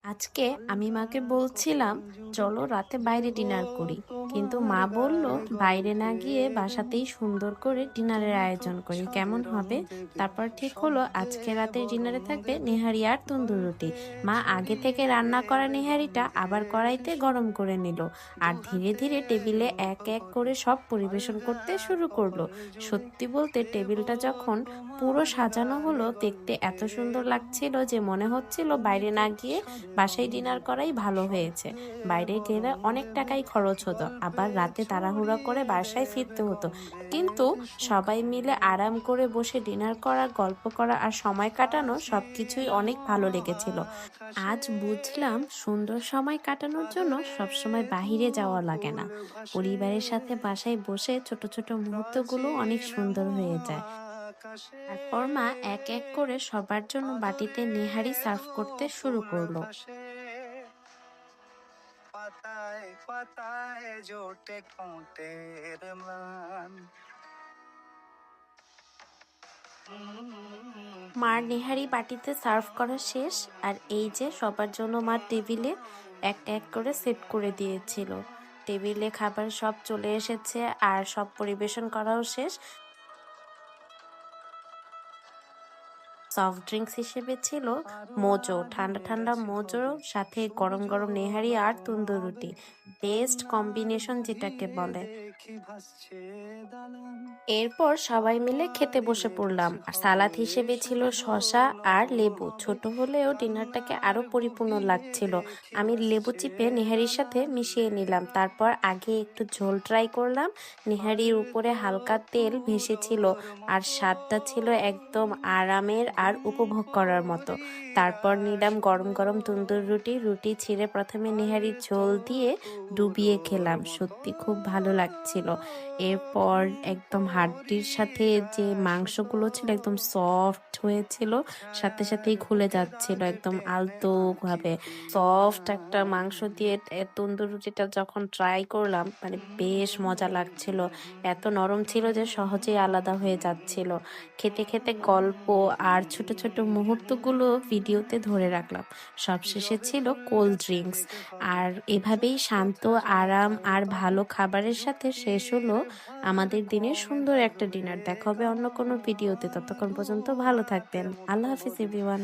আজকে আমি মাকে বলছিলাম চলো রাতে বাইরে ডিনার করি, কিন্তু মা বলল বাইরে না গিয়ে বাসাতেই সুন্দর করে ডিনারের আয়োজন করি, কেমন হবে? তারপর ঠিক হলো আজকে রাতের ডিনারে থাকবে নেহারি আর তন্দুর রুটি। মা আগে থেকে রান্না করা নেহারিটা আবার কড়াইতে গরম করে নিল, আর ধীরে ধীরে টেবিলে এক এক করে সব পরিবেশন করতে শুরু করলো। সত্যি বলতে টেবিলটা যখন পুরো সাজানো হলো, দেখতে এত সুন্দর লাগছিল যে মনে হচ্ছিল বাইরে না গিয়ে বাসায় ডিনার করাই ভালো হয়েছে। বাইরে গেলে অনেক টাকাই খরচ হতো, আবার রাতে তাড়াহুড়া করে বাসায় ফিরতে হতো। কিন্তু সবাই মিলে আরাম করে বসে ডিনার করা, গল্প করা আর সময় কাটানো সবকিছুই অনেক ভালো লেগেছিল। আজ বুঝলাম সুন্দর সময় কাটানোর জন্য সবসময় বাহিরে যাওয়া লাগে না, পরিবারের সাথে বাসায় বসে ছোট ছোট মুহূর্তগুলো অনেক সুন্দর হয়ে যায়। তারপর মা এক এক করে সবার জন্য বাটিতে নেহারি সার্ভ করতে শুরু করলো। পাতায় পাতায় জোটে ঠোঁটের ম্লান। মার নেহারি বাটিতে সার্ভ করা শেষ, আর এই যে সবার জন্য মা টেবিলে এক এক করে সেট করে দিয়েছিল। টেবিলে খাবার সব চলে এসেছে আর সব পরিবেশন করাও শেষ। সফট ড্রিঙ্কস হিসেবে ছিল মোজো, ঠান্ডা ঠান্ডা মোজো, সাথে গরম গরম নেহারি আর তন্দুর রুটি। বেস্ট কম্বিনেশন যেটাকে বলে। এরপর সবাই মিলে খেতে বসে পড়লাম। আর সালাদ হিসেবে ছিল শসা আর লেবু। ছোট হলেও ডিনারটাকে আরো পরিপূর্ণ লাগছিল। আমি লেবু চিপে নেহারির সাথে মিশিয়ে নিলাম, তারপর আগে একটু ঝোল ট্রাই করলাম। নেহারির উপরে হালকা তেল ভেসেছিল, আর স্বাদটা ছিল একদম আরামের আর উপভোগ করার মতো। তারপর নিলাম গরম গরম তন্দুর রুটি। রুটি ছিঁড়ে প্রথমে নেহারির ঝোল দিয়ে ডুবিয়ে খেলাম, সত্যি খুব ভালো লাগছিল। এরপর একদম হাড্ডির সাথে যে মাংসগুলো ছিল একদম সফট হয়েছিল, সাথে সাথেই খুলে যাচ্ছিল একদম আলতো ভাবে। সফট একটা মাংস দিয়ে তন্দুর রুটিটা যখন ট্রাই করলাম, মানে বেশ মজা লাগছিল। এত নরম ছিল যে সহজেই আলাদা হয়ে যাচ্ছিল। খেতে খেতে গল্প আর ছোট ছোট মুহূর্তগুলো ভিডিওতে ধরে রাখলাম। সবশেষে ছিল কোল্ড ড্রিঙ্কস। আর এভাবেই শান্ত, আরাম আর ভালো খাবারের সাথে শেষ হলো আমাদের দিনের সুন্দর একটা ডিনার। দেখা হবে অন্য কোনো ভিডিওতে, ততক্ষণ পর্যন্ত ভালো থাকবেন। আল্লাহ হাফিজ এভরিওয়ান।